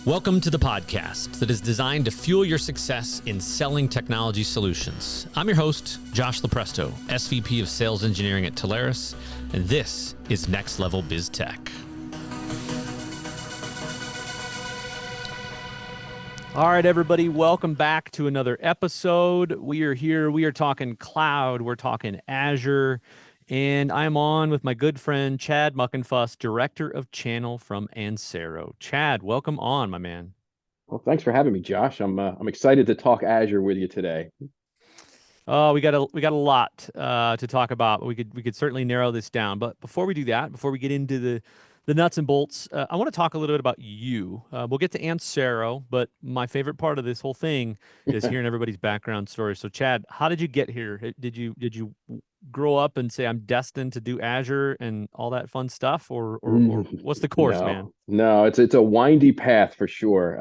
Welcome to the podcast that is designed to fuel your success in selling technology solutions. I'm your host, Josh Lopresto, SVP of Sales Engineering at Telarus, and this is Next Level Biz Tech. All right, everybody, welcome back to another episode. We are here. We are talking cloud. We're talking Azure. And I'm on with my good friend, Chad Muckenfuss, Director of Channel from Ansero. Chad, welcome on, my man. Well, thanks for having me, Josh. I'm excited to talk Azure with you today. Oh, we got a lot to talk about. We could certainly narrow this down. But before we do that, before we get into the nuts and bolts, I want to talk a little bit about you. We'll get to Ansero, but my favorite part of this whole thing is hearing everybody's background story. So, Chad, how did you get here? Did you grow up and say I'm destined to do Azure and all that fun stuff, or what's the course, man? No, it's a windy path for sure.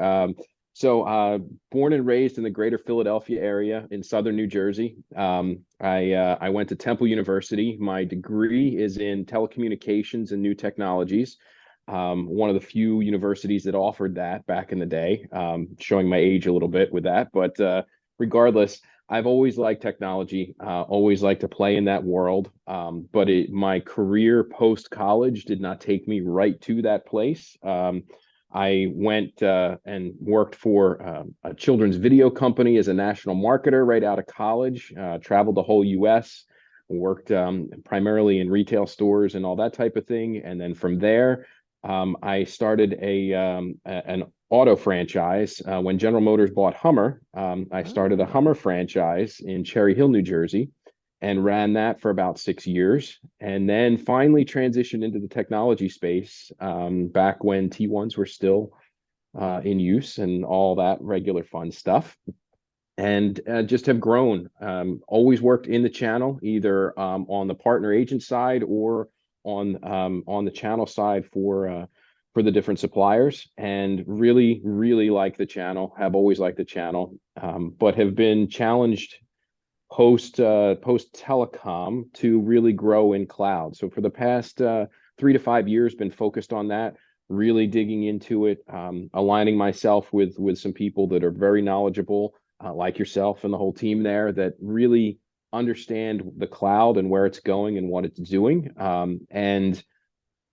Born and raised in the greater Philadelphia area in southern New Jersey. I went to Temple University. My degree is in telecommunications and new technologies. One of the few universities that offered that back in the day, showing my age a little bit with that. But regardless, I've always liked technology, always liked to play in that world. But my career post-college did not take me right to that place. I went and worked for a children's video company as a national marketer right out of college, traveled the whole US, worked primarily in retail stores and all that type of thing. And then from there, I started an auto franchise. When General Motors bought Hummer, I started a Hummer franchise in Cherry Hill, New Jersey, and ran that for about 6 years, and then finally transitioned into the technology space back when T1s were still in use and all that regular fun stuff, and just have grown. Always worked in the channel, either on the partner agent side or on the channel side for the different suppliers, and really like the channel. Have always liked the channel, but have been challenged post telecom to really grow in cloud. So for the past 3 to 5 years, been focused on that, really digging into it, aligning myself with some people that are very knowledgeable, like yourself and the whole team there, that really understand the cloud and where it's going and what it's doing, and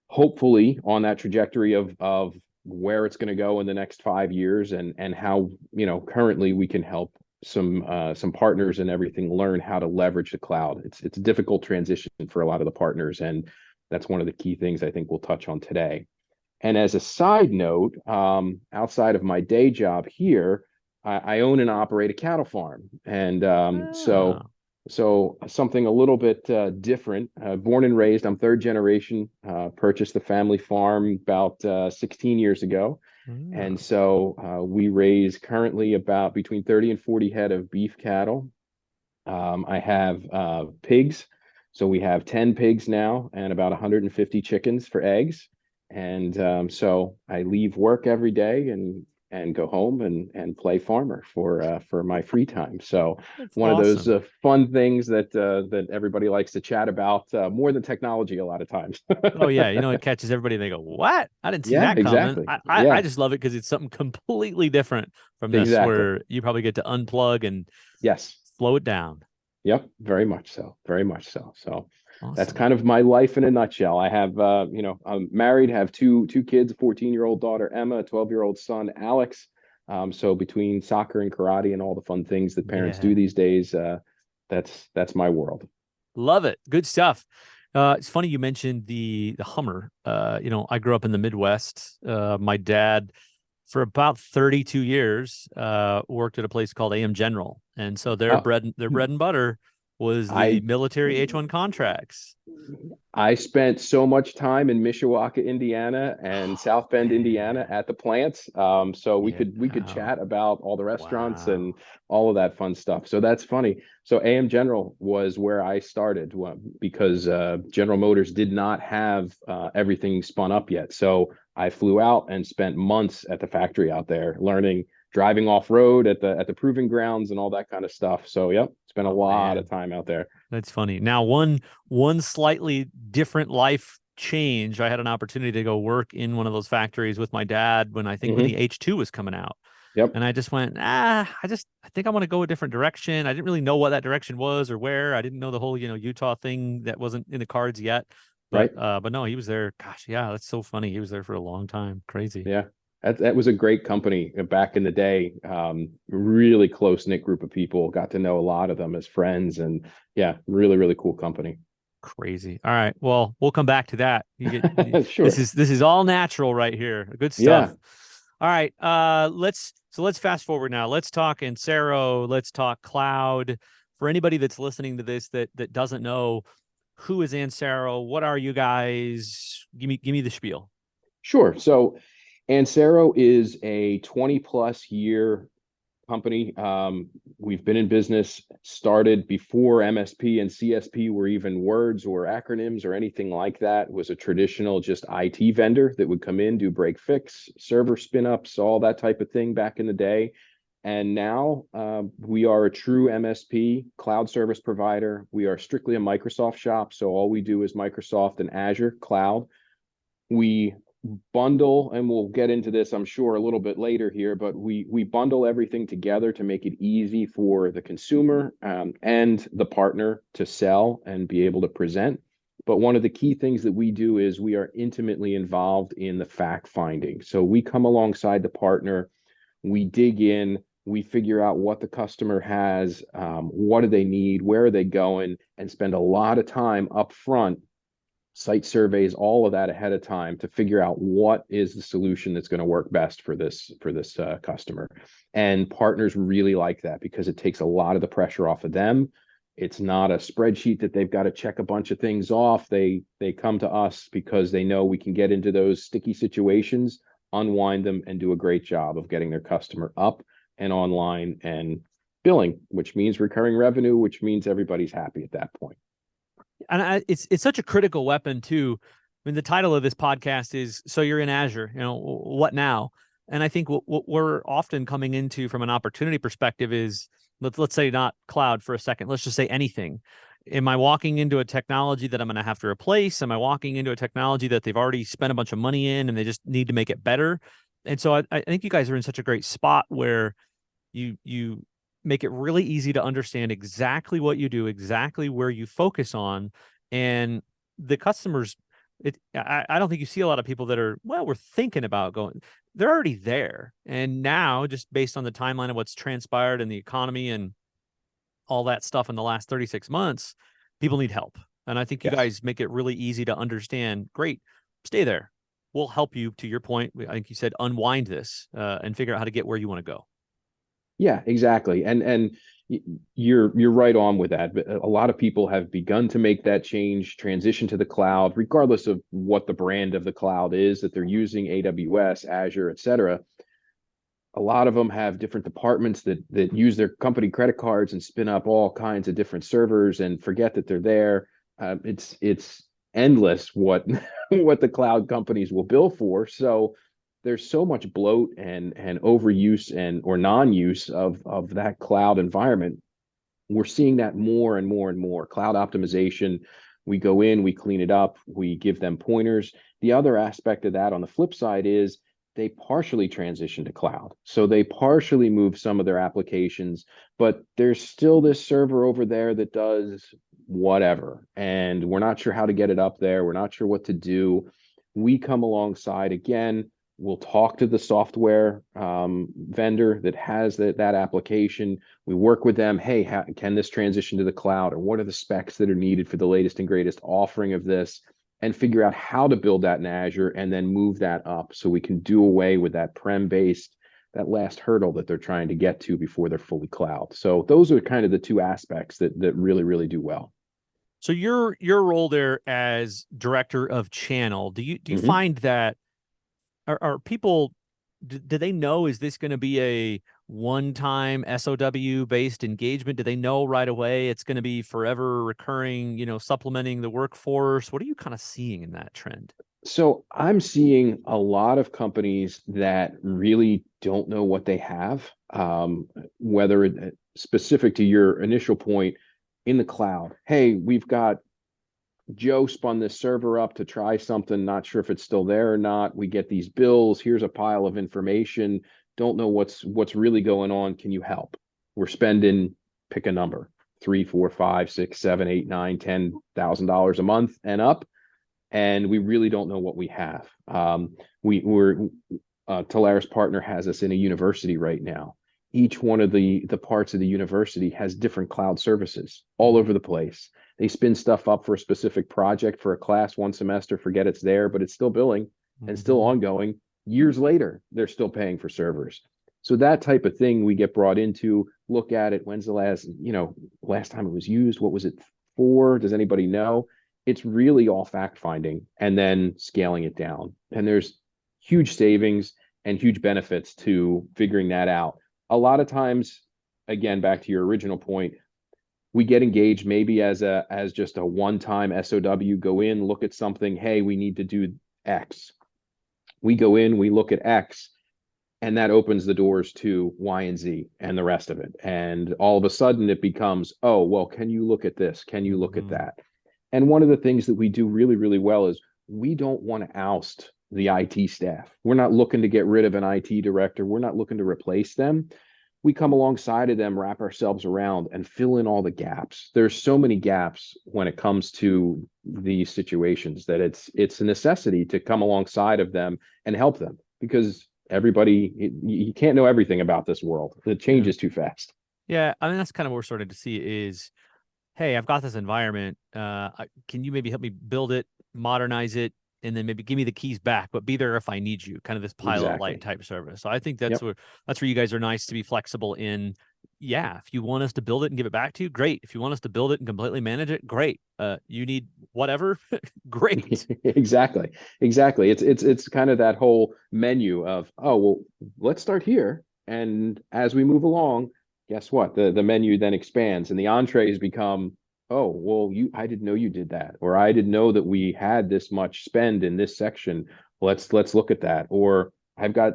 hopefully on that trajectory of where it's going to go in the next 5 years, and how, currently we can help some partners and everything learn how to leverage the cloud. It's a difficult transition for a lot of the partners, and that's one of the key things I think we'll touch on today. And as a side note, outside of my day job here, I own and operate a cattle farm, and so something a little bit different. Born and raised, I'm third generation. Purchased the family farm about 16 years ago. And so we raise currently about between 30 and 40 head of beef cattle. I have pigs. So we have 10 pigs now and about 150 chickens for eggs. And so I leave work every day and go home and play farmer for my free time. So That's one awesome. of those fun things that everybody likes to chat about, more than technology a lot of times. Oh yeah, it catches everybody. They go, "What? I didn't see Yeah, that coming." exactly. I Yeah, just love it because it's something completely different from this, exactly. where you probably get to unplug and Yes. slow it down. Yep. Very much so. Very much so. So that's Awesome. kind of my life in a nutshell. I have, I'm married, have two kids, a 14-year-old daughter, Emma, a 12-year-old son, Alex. So between soccer and karate and all the fun things that parents do Yeah, these days, that's my world. love it. Good stuff. It's funny you mentioned the Hummer. I grew up in the Midwest. My dad, for about 32 years, worked at a place called AM General, and so their Uh, bread and butter was the I military H-1 contracts. I spent so much time in Mishawaka, Indiana, and Oh South Bend, Indiana, man, at the plants. So yeah. we could chat about all the restaurants and Wow. all of that fun stuff. So that's funny. So AM General was where I started, because General Motors did not have everything spun up yet. So I flew out and spent months at the factory out there learning, driving off road at the proving grounds and all that kind of stuff. So yep, spent a Oh lot man. of time out there. That's funny. Now, one slightly different life changed. I had an opportunity to go work in one of those factories with my dad when I think when the Hmm. H2 was coming out. Yep. And I just went, I think I want to go a different direction. I didn't really know what that direction was or where. I didn't know the whole, Utah thing that wasn't in the cards yet. Right. But no, he was there. Gosh, yeah, that's so funny. He was there for a long time. Crazy. Yeah. That was a great company back in the day. Really close knit group of people. Got to know a lot of them as friends, and yeah, really, really cool company. Crazy. All right. Well, we'll come back to that. This Sure. is all natural right here. Good Yeah. stuff. All right. Let's fast forward now. Let's talk Ansero. Let's talk cloud. For anybody that's listening to this that doesn't know, who is Ansero? What are you guys? Give me the spiel. Sure. So Ansero is a 20 plus year company. We've been in business, started before MSP and CSP were even words or acronyms or anything like that. It was a traditional just IT vendor that would come in, do break fix, server spin ups, all that type of thing back in the day. And now we are a true MSP, cloud service provider. We are strictly a Microsoft shop. So all we do is Microsoft and Azure cloud. We bundle, and we'll get into this I'm sure a little bit later here, but we bundle everything together to make it easy for the consumer and the partner to sell and be able to present. But one of the key things that we do is we are intimately involved in the fact finding. So we come alongside the partner, we dig in, we figure out what the customer has, what do they need, where are they going, and spend a lot of time up front, site surveys, all of that ahead of time to figure out what is the solution that's going to work best for this customer. And partners really like that because it takes a lot of the pressure off of them. It's not a spreadsheet that they've got to check a bunch of things off. They come to us because they know we can get into those sticky situations, unwind them, and do a great job of getting their customer up and online and billing, which means recurring revenue, which means everybody's happy at that point. And it's such a critical weapon too. I mean, the title of this podcast is "So You're in Azure." What now? And I think what we're often coming into from an opportunity perspective is let's say not cloud for a second. Let's just say anything. Am I walking into a technology that I'm going to have to replace? Am I walking into a technology that they've already spent a bunch of money in and they just need to make it better? And so I think you guys are in such a great spot where you make it really easy to understand exactly what you do, exactly where you focus on, and the customers. I don't think you see a lot of people that are, well, we're thinking about going. They're already there, and now just based on the timeline of what's transpired in the economy and all that stuff in the last 36 months, people need help. And I think you Yes. guys make it really easy to understand. Great, stay there. We'll help you, to your point. I think you said unwind this and figure out how to get where you want to go. Yeah, exactly. And you're right on with that. But a lot of people have begun to make that change, transition to the cloud, regardless of what the brand of the cloud is that they're using, AWS, Azure, et cetera. A lot of them have different departments that use their company credit cards and spin up all kinds of different servers and forget that they're there. It's endless what what the cloud companies will bill for. So there's so much bloat and overuse and or non-use of that cloud environment. We're seeing that more and more and more. Cloud optimization. We go in, we clean it up, we give them pointers. The other aspect of that on the flip side is they partially transition to cloud. So they partially move some of their applications, but there's still this server over there that does whatever. And we're not sure how to get it up there. We're not sure what to do. We come alongside again. We'll talk to the software vendor that has that application. We work with them. Hey, can this transition to the cloud? Or what are the specs that are needed for the latest and greatest offering of this? And figure out how to build that in Azure and then move that up so we can do away with that prem-based, that last hurdle that they're trying to get to before they're fully cloud. So those are kind of the two aspects that really, really do well. So your role there as director of channel, do you Mm-hmm. find that are people do they know, is this going to be a one-time SOW based engagement? Do they know right away it's going to be forever recurring, supplementing the workforce? What are you kind of seeing in that trend? So I'm seeing a lot of companies that really don't know what they have, whether specific to your initial point in the cloud. Hey, we've got Joe spun this server up to try something, not sure if it's still there or not. We get these bills. Here's a pile of information. Don't know what's really going on. Can you help? We're spending, pick a number, three, four, five, six, seven, eight, nine, $10,000 a month and up, and we really don't know what we have. We're Talaris partner has us in a university right now. Each one of the parts of the university has different cloud services all over the place. They spin stuff up for a specific project for a class one semester, forget it's there, but it's still billing and still Mm-hmm. ongoing. Years later, they're still paying for servers. So that type of thing we get brought into, look at it. When's the last time it was used? What was it for? Does anybody know? It's really all fact finding and then scaling it down. And there's huge savings and huge benefits to figuring that out. A lot of times, again, back to your original point, we get engaged maybe as just a one-time SOW, go in, look at something, hey, we need to do X. We go in, we look at X, and that opens the doors to Y and Z and the rest of it. And all of a sudden it becomes, oh, well, can you look at this? Can you look at Mm-hmm. that? And one of the things that we do really, really well is we don't want to oust the IT staff. We're not looking to get rid of an IT director. We're not looking to replace them. We come alongside of them, wrap ourselves around, and fill in all the gaps. There's so many gaps when it comes to these situations that it's a necessity to come alongside of them and help them, because you can't know everything about this world. It Yeah. changes too fast. Yeah. I mean, that's kind of what we're starting to see is, hey, I've got this environment. Can you maybe help me build it, modernize it, and then maybe give me the keys back, but be there if I need you, kind of this pilot light Exactly. type service. So I think Yep. that's where you guys are nice to be flexible in. Yeah, if you want us to build it and give it back to you, great. If you want us to build it and completely manage it, great. You need whatever, great. Exactly. Exactly. It's kind of that whole menu of, oh, well, let's start here. And as we move along, guess what? The menu then expands and the entrees become, oh, well, I didn't know you did that, or I didn't know that we had this much spend in this section. Let's look at that. Or I've got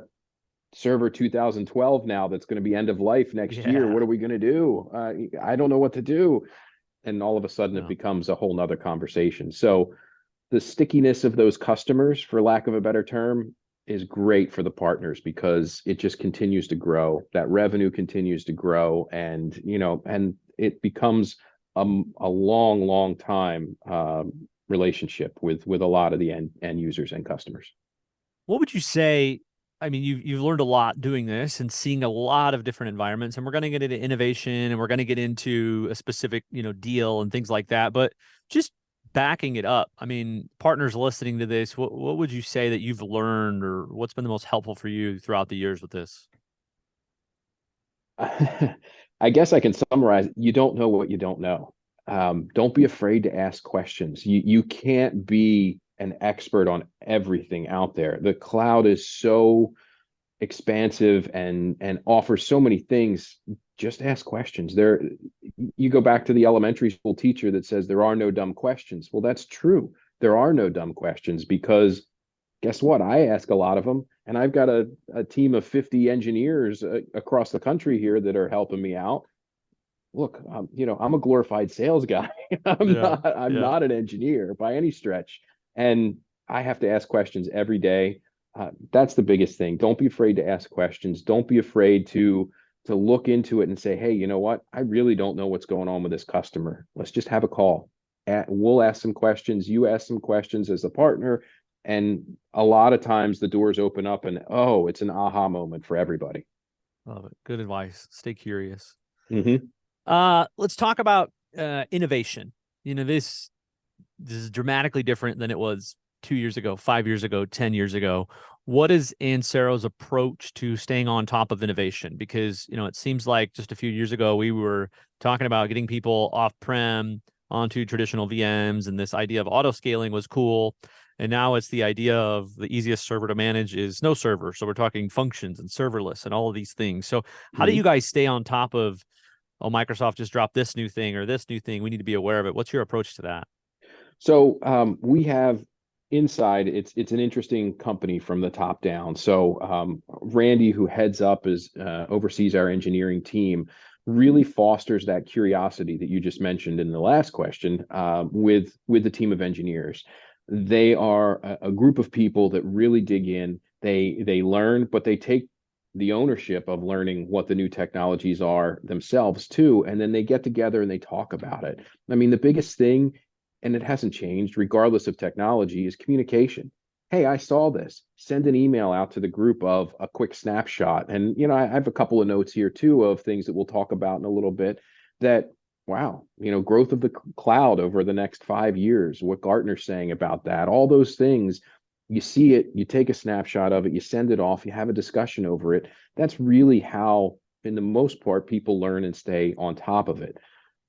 server 2012 now that's going to be end of life next year. Yeah. What are we going to do? I don't know what to do. And all of a sudden it No. becomes a whole nother conversation. So the stickiness of those customers, for lack of a better term, is great for the partners because it just continues to grow. That revenue continues to grow, and it becomes a long, long time relationship with a lot of the end users and customers. What would you say? I mean, you've learned a lot doing this and seeing a lot of different environments, and we're going to get into innovation and we're going to get into a specific, deal and things like that. But just backing it up, I mean, partners listening to this, what would you say that you've learned, or what's been the most helpful for you throughout the years with this? I guess I can summarize. You don't know what you don't know. Don't be afraid to ask questions. You can't be an expert on everything out there. The cloud is so expansive and offers so many things. Just ask questions. You go back to the elementary school teacher that says there are no dumb questions. Well, that's true. There are no dumb questions because guess what? I ask a lot of them, and I've got a team of 50 engineers across the country here that are helping me out. Look, I'm a glorified sales guy. Yeah, I'm yeah. not an engineer by any stretch, and I have to ask questions every day. That's the biggest thing. Don't be afraid to ask questions. Don't be afraid to look into it and say, hey, you know what? I really don't know what's going on with this customer. Let's just have a call. We'll ask some questions. You ask some questions as a partner, and a lot of times the doors open up, and oh, it's an aha moment for everybody. Love it. Good advice. Stay curious. Mm-hmm. Let's talk about innovation. This is dramatically different than it was 2 years ago, 5 years ago, 10 years ago. What is Ansero's approach to staying on top of innovation? Because, it seems like just a few years ago, we were talking about getting people off-prem onto traditional VMs, and this idea of auto scaling was cool. And now it's the idea of the easiest server to manage is no server. So we're talking functions and serverless and all of these things. So how do you Mm-hmm. guys stay on top of, oh, Microsoft just dropped this new thing or this new thing? We need to be aware of it. What's your approach to that? So we have inside. It's an interesting company from the top down. So Randy, who heads up is oversees our engineering team. really fosters that curiosity that you just mentioned in the last question, with the team of engineers. They are a group of people that really dig in. They learn, but they take the ownership of learning what the new technologies are themselves too, and then they get together and they talk about it. I mean, the biggest thing, and it hasn't changed regardless of technology, is communication. Hey, I saw this. Send an email out to the group of a quick snapshot. And, I have a couple of notes here too of things that we'll talk about in a little bit that, wow, growth of the cloud over the next 5 years, what Gartner's saying about that, all those things. You see it, you take a snapshot of it, you send it off, you have a discussion over it. That's really how, in the most part, people learn and stay on top of it.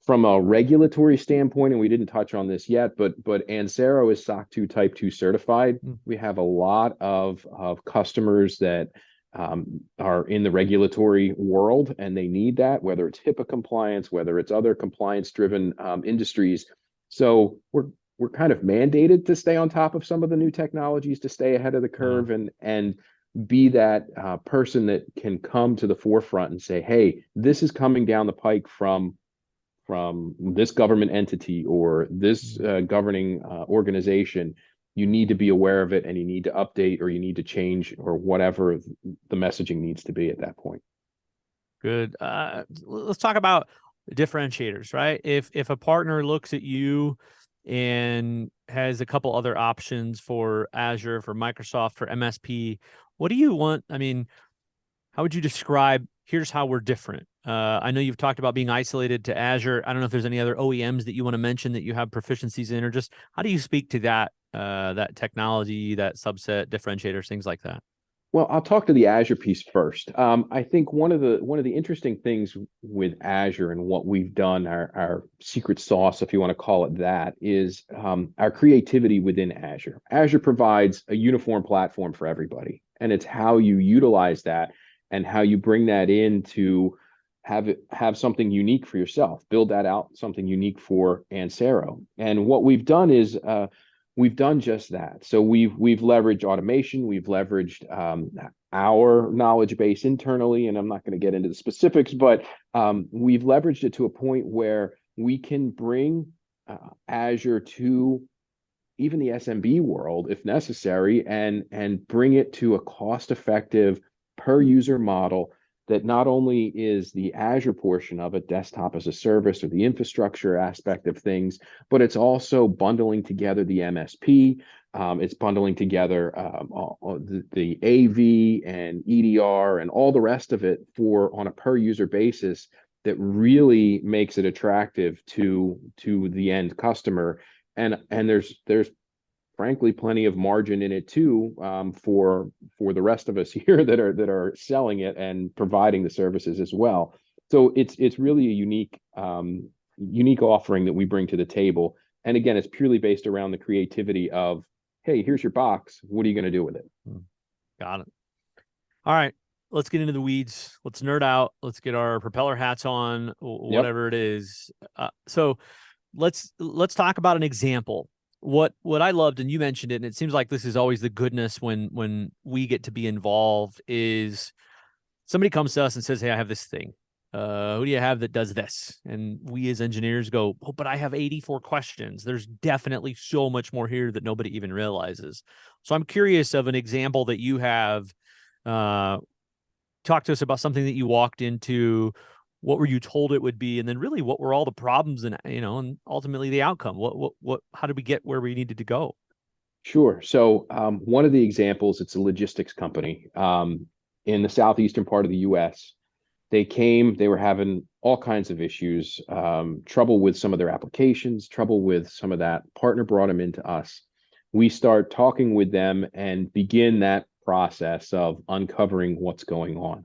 From a regulatory standpoint, and we didn't touch on this yet, but Ansero is SOC 2 Type 2 certified. We have a lot of customers that are in the regulatory world, and they need that, whether it's HIPAA compliance, whether it's other compliance-driven industries. So we're kind of mandated to stay on top of some of the new technologies, to stay ahead of the curve, and be that person that can come to the forefront and say, hey, this is coming down the pike from this government entity or this governing organization. You need to be aware of it, and you need to update, or you need to change, or whatever the messaging needs to be at that point. Good. Let's talk about differentiators, right? If a partner looks at you and has a couple other options for Azure, for Microsoft, for MSP, what do you want? I mean, how would you describe, here's how we're different? I know you've talked about being isolated to Azure. I don't know if there's any other OEMs that you want to mention that you have proficiencies in, or just how do you speak to that technology, that subset, differentiators, things like that? Well, I'll talk to the Azure piece first. I think one of the interesting things with Azure and what we've done, our secret sauce, if you want to call it that, is our creativity within Azure. Azure provides a uniform platform for everybody, and it's how you utilize that and how you bring that in to have something unique for yourself, build that out, something unique for Ansero. And what we've done is we've done just that. So we've leveraged automation, we've leveraged our knowledge base internally, and I'm not going to get into the specifics, but we've leveraged it to a point where we can bring Azure to even the SMB world if necessary, and bring it to a cost-effective per user model that not only is the Azure portion of it, desktop as a service, or the infrastructure aspect of things, but it's also bundling together the MSP. It's bundling together the AV and EDR and all the rest of it on a per user basis that really makes it attractive to the end customer. And there's frankly plenty of margin in it too, for the rest of us here that are selling it and providing the services as well. So it's really a unique offering that we bring to the table. And again, it's purely based around the creativity of, hey, here's your box. What are you going to do with it? Got it. All right, let's get into the weeds. Let's nerd out. Let's get our propeller hats on, whatever it is. So let's talk about an example. What I loved, and you mentioned it, and it seems like this is always the goodness when we get to be involved, is somebody comes to us and says, hey, I have this thing. Who do you have that does this? And we as engineers go, oh, but I have 84 questions. There's definitely so much more here that nobody even realizes. So I'm curious of an example that you have. Talk to us about something that you walked into. What were you told it would be? And then really, what were all the problems and ultimately the outcome? How did we get where we needed to go? Sure. So one of the examples, it's a logistics company in the southeastern part of the US. They were having all kinds of issues, trouble with some of their applications, trouble with some of that. Partner brought them into us. We start talking with them and begin that process of uncovering what's going on.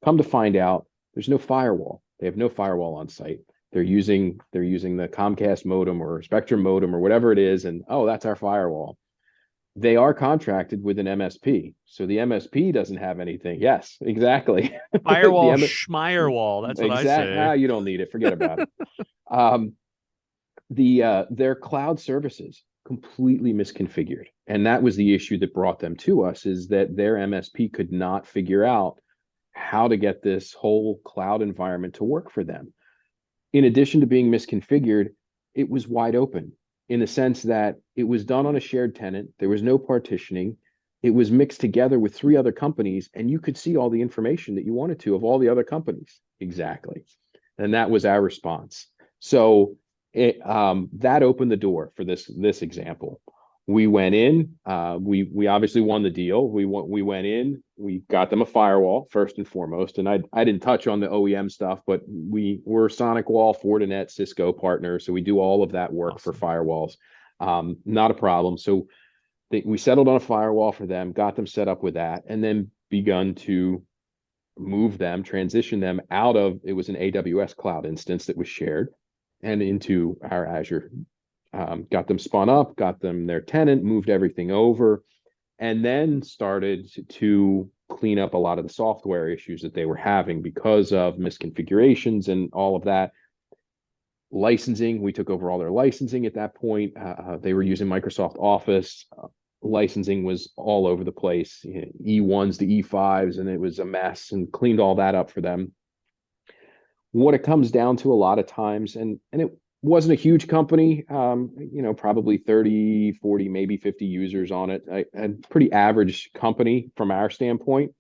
Come to find out, there's no firewall. They have no firewall on site. They're using the Comcast modem or Spectrum modem or whatever it is, and oh, that's our firewall. They are contracted with an MSP, so the MSP doesn't have anything. Yes, exactly. Firewall, schmierewall. That's what I say. You don't need it. Forget about it. Their cloud services completely misconfigured, and that was the issue that brought them to us. Is that their MSP could not figure out how to get this whole cloud environment to work for them. In addition to being misconfigured, it was wide open in the sense that it was done on a shared tenant. There was no partitioning. It was mixed together with three other companies, and you could see all the information that you wanted to of all the other companies. Exactly. And that was our response. So that opened the door for this example. We went in. We obviously won the deal. We went in. We got them a firewall first and foremost. And I didn't touch on the OEM stuff, but we're SonicWall, Fortinet, Cisco partners, so we do all of that work for firewalls. Not a problem. So we settled on a firewall for them, got them set up with that, and then begun to move them, transition them out of, it was an AWS cloud instance that was shared, and into our Azure. Got them spun up, got them their tenant, moved everything over, and then started to clean up a lot of the software issues that they were having because of misconfigurations and all of that. Licensing, we took over all their licensing at that point. They were using Microsoft Office. Licensing was all over the place, E1s to E5s, and it was a mess, and cleaned all that up for them. What it comes down to a lot of times, and it wasn't a huge company, probably 30, 40, maybe 50 users on it, a pretty average company from our standpoint.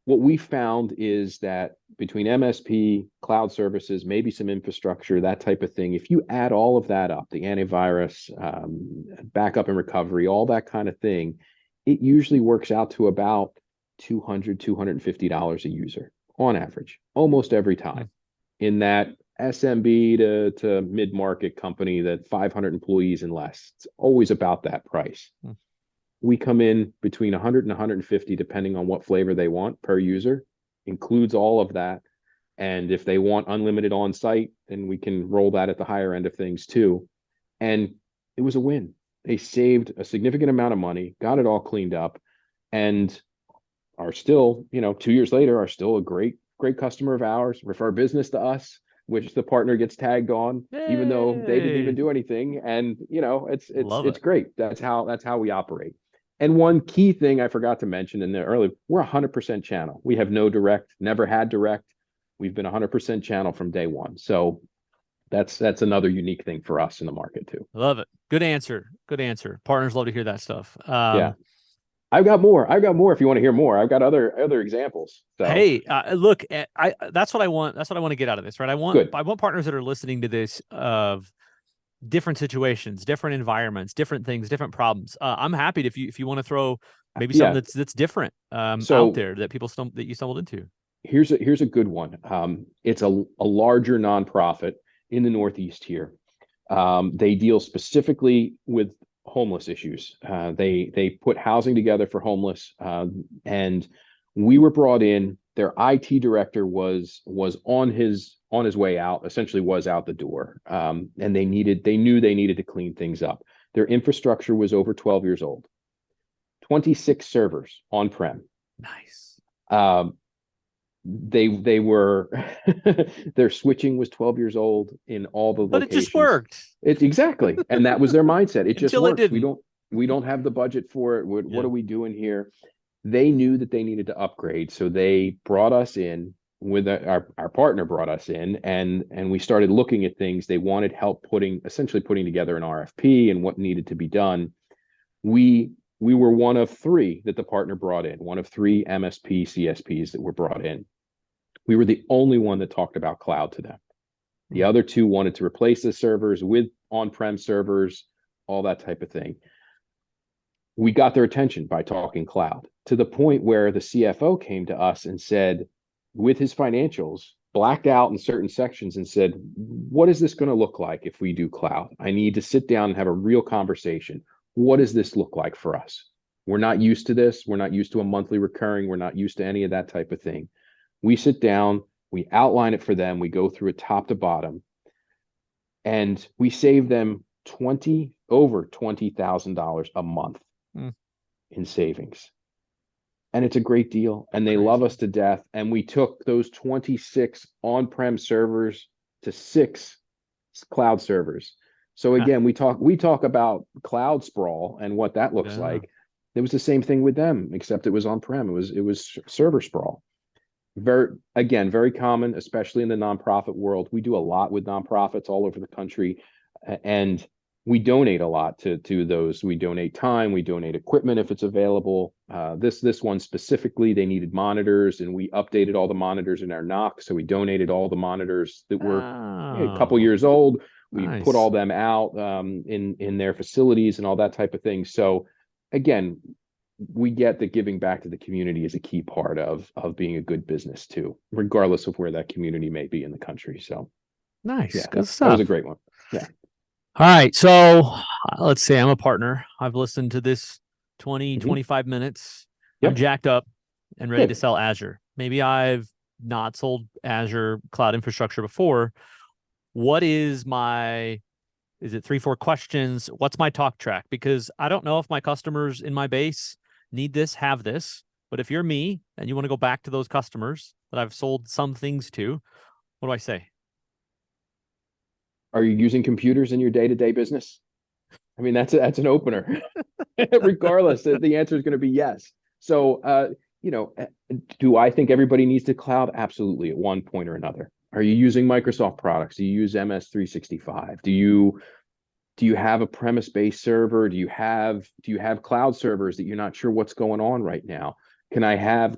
What we found is that between MSP, cloud services, maybe some infrastructure, that type of thing, if you add all of that up, the antivirus, backup and recovery, all that kind of thing, it usually works out to about $200, $250 a user on average, almost every time. In that SMB to mid-market company, that 500 employees and less, it's always about that price. We come in between 100 and 150, depending on what flavor they want per user, includes all of that. And if they want unlimited on site, then we can roll that at the higher end of things too. And it was a win. They saved a significant amount of money, got it all cleaned up, and are still, 2 years later, are still a great customer of ours, refer business to us, which the partner gets tagged on, even though they didn't even do anything. And it's great. That's how we operate. And one key thing I forgot to mention in there earlier, we're 100% channel. We have no direct, never had direct. We've been 100% channel from day one. So that's another unique thing for us in the market too. Love it. Good answer. Good answer. Partners love to hear that stuff. Yeah. I've got more if you want to hear more. I've got other examples. So. Hey, look, that's what I want. That's what I want to get out of this, right? I want partners that are listening to this of different situations, different environments, different things, different problems. I'm happy if you want to throw maybe something that's different out there that that you stumbled into. Here's a good one. It's a larger nonprofit in the Northeast here. They deal specifically with homeless issues. They put housing together for homeless, and we were brought in. Their IT director was on his way out, essentially was out the door, and they knew they needed to clean things up. Their infrastructure was over 12 years old, 26 servers on-prem. Nice. They were their switching was 12 years old in all the locations. But it just worked. Exactly. And that was their mindset. It just works. It we don't have the budget for it. What are we doing here? They knew that they needed to upgrade. So they brought us in with our partner brought us in, and we started looking at things. They wanted help essentially putting together an RFP and what needed to be done. We were one of three that the partner brought in, one of three MSP CSPs that were brought in. We were the only one that talked about cloud to them. The other two wanted to replace the servers with on-prem servers, all that type of thing. We got their attention by talking cloud, to the point where the CFO came to us and said, with his financials, blacked out in certain sections, and said, what is this going to look like if we do cloud? I need to sit down and have a real conversation. What does this look like for us? We're not used to this. We're not used to a monthly recurring. We're not used to any of that type of thing. We sit down, we outline it for them. We go through it top to bottom, and we save them over $20,000 a month in savings. And it's a great deal, and they love us to death. And we took those 26 on-prem servers to 6 cloud servers. So again, we talk about cloud sprawl and what that looks like. It was the same thing with them, except it was on-prem. It was server sprawl. Very common, especially in the nonprofit world. We do a lot with nonprofits all over the country, and we donate a lot to those. We donate time, we donate equipment if it's available. This one specifically, they needed monitors, and we updated all the monitors in our NOC. So we donated all the monitors that were a couple Oh, years old. We put all nice. them out in their facilities and all that type of thing. So again, we get that giving back to the community is a key part of being a good business too, regardless of where that community may be in the country. So Nice. yeah, Good that was a stuff. great one. Yeah. All right. So let's say I'm a partner. I've listened to this 20, Mhm. 25 minutes. I'm Yep. jacked up and ready to Good. sell Azure. Maybe I've not sold Azure cloud infrastructure before. What is my, is it 3, 4 questions? What's my talk track? Because I don't know if my customers in my base need this, have this. But if you're me and you want to go back to those customers that I've sold some things to, what do I say? Are you using computers in your day-to-day business? I mean, that's an opener. Regardless, the answer is going to be yes. So, you know, do I think everybody needs to cloud? Absolutely, at one point or another. Are you using Microsoft products? Do you use MS 365? Do you have a premise-based server? Do you have cloud servers that you're not sure what's going on right now? Can I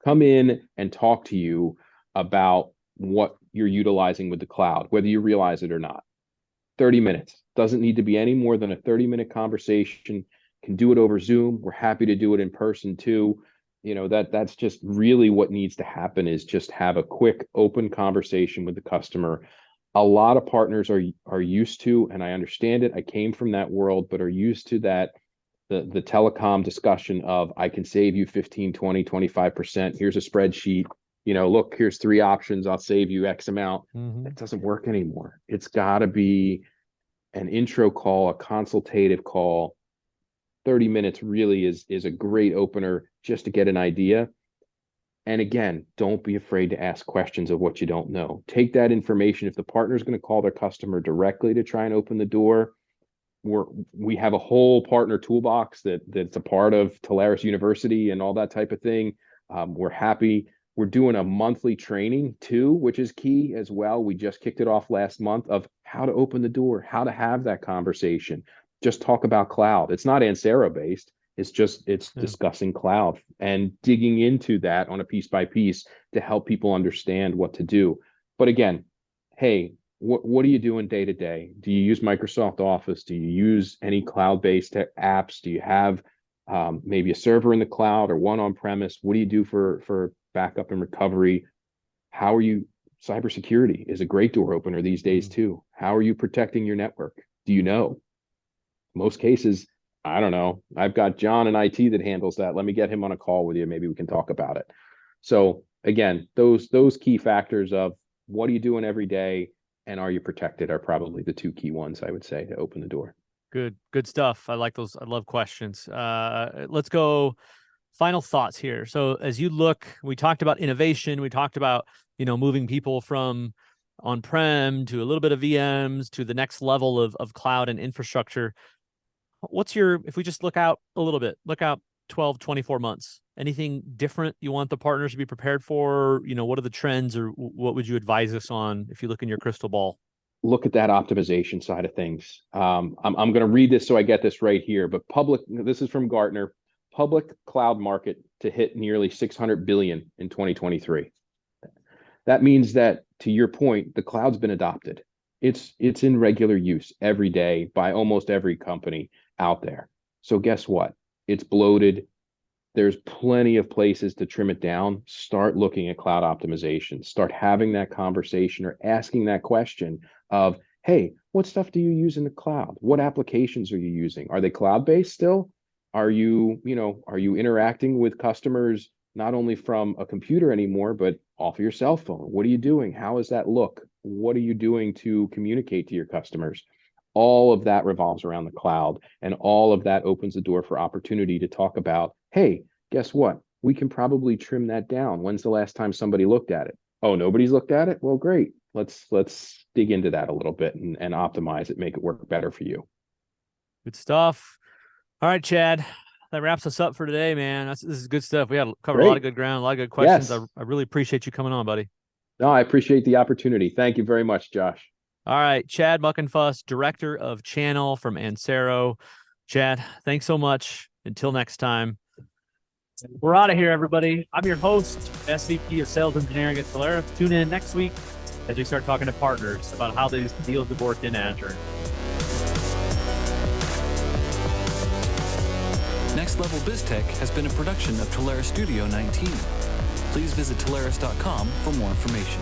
come in and talk to you about what you're utilizing with the cloud, whether you realize it or not? 30 minutes. Doesn't need to be any more than a 30-minute conversation. Can do it over Zoom. We're happy to do it in person too. That's just really what needs to happen, is just have a quick open conversation with the customer. A lot of partners are used to, and I understand it. I came from that world, but are used to that the telecom discussion of, I can save you 15, 20, 25%. Here's a spreadsheet. Look, here's 3 options. I'll save you X amount. Mm-hmm. That doesn't work anymore. It's got to be an intro call, a consultative call. 30 minutes really is a great opener just to get an idea. And again, don't be afraid to ask questions of what you don't know. Take that information. If the partner is going to call their customer directly to try and open the door, we have a whole partner toolbox that's a part of Talaris University and all that type of thing. We're happy. We're doing a monthly training too, which is key as well. We just kicked it off last month, of how to open the door, how to have that conversation. Just talk about cloud. It's not Ansero based. It's Yeah. discussing cloud and digging into that on a piece by piece to help people understand what to do. But again, hey, what are you doing day to day? Do you use Microsoft Office? Do you use any cloud-based apps? Do you have maybe a server in the cloud or one on premise? What do you do for backup and recovery? How are you? Cybersecurity is a great door opener these days Mm. too. How are you protecting your network? Do you know? Most cases, I don't know. I've got John in IT that handles that. Let me get him on a call with you. Maybe we can talk about it. So again, those key factors of what are you doing every day and are you protected are probably the 2 key ones, I would say, to open the door. Good stuff. I like those. I love questions. Let's go. Final thoughts here. So as you look, we talked about innovation. We talked about, moving people from on-prem to a little bit of VMs to the next level of cloud and infrastructure. If we just look out a little bit, look out 12, 24 months, anything different you want the partners to be prepared for? What are the trends, or what would you advise us on if you look in your crystal ball? Look at that optimization side of things. I'm going to read this so I get this right here, but this is from Gartner, public cloud market to hit nearly 600 billion in 2023. That means that, to your point, the cloud's been adopted. It's in regular use every day by almost every company out there. So guess what? It's bloated. There's plenty of places to trim it down. Start looking at cloud optimization. Start having that conversation or asking that question of, hey, what stuff do you use in the cloud? What applications are you using? Are they cloud-based still? Are you interacting with customers not only from a computer anymore, but off of your cell phone? What are you doing? How does that look? What are you doing to communicate to your customers? All of that revolves around the cloud, and all of that opens the door for opportunity to talk about, hey, guess what? We can probably trim that down. When's the last time somebody looked at it? Oh, nobody's looked at it? Well, great. Let's dig into that a little bit and optimize it, make it work better for you. Good stuff. All right, Chad. that wraps us up for today, man. This is good stuff. We had covered a lot of Great. good ground, a lot of good questions. Yes. I really appreciate you coming on, buddy. No, I appreciate the opportunity. Thank you very much, Josh. All right, Chad Muckenfuss, Director of Channel from Ansero. Chad, thanks so much. Until next time. We're out of here, everybody. I'm your host, SVP of Sales Engineering at Solaris. Tune in next week as we start talking to partners about how these deals have worked in Azure. Next Level BizTech has been a production of Tolaris Studio 19. Please visit Tolaris.com for more information.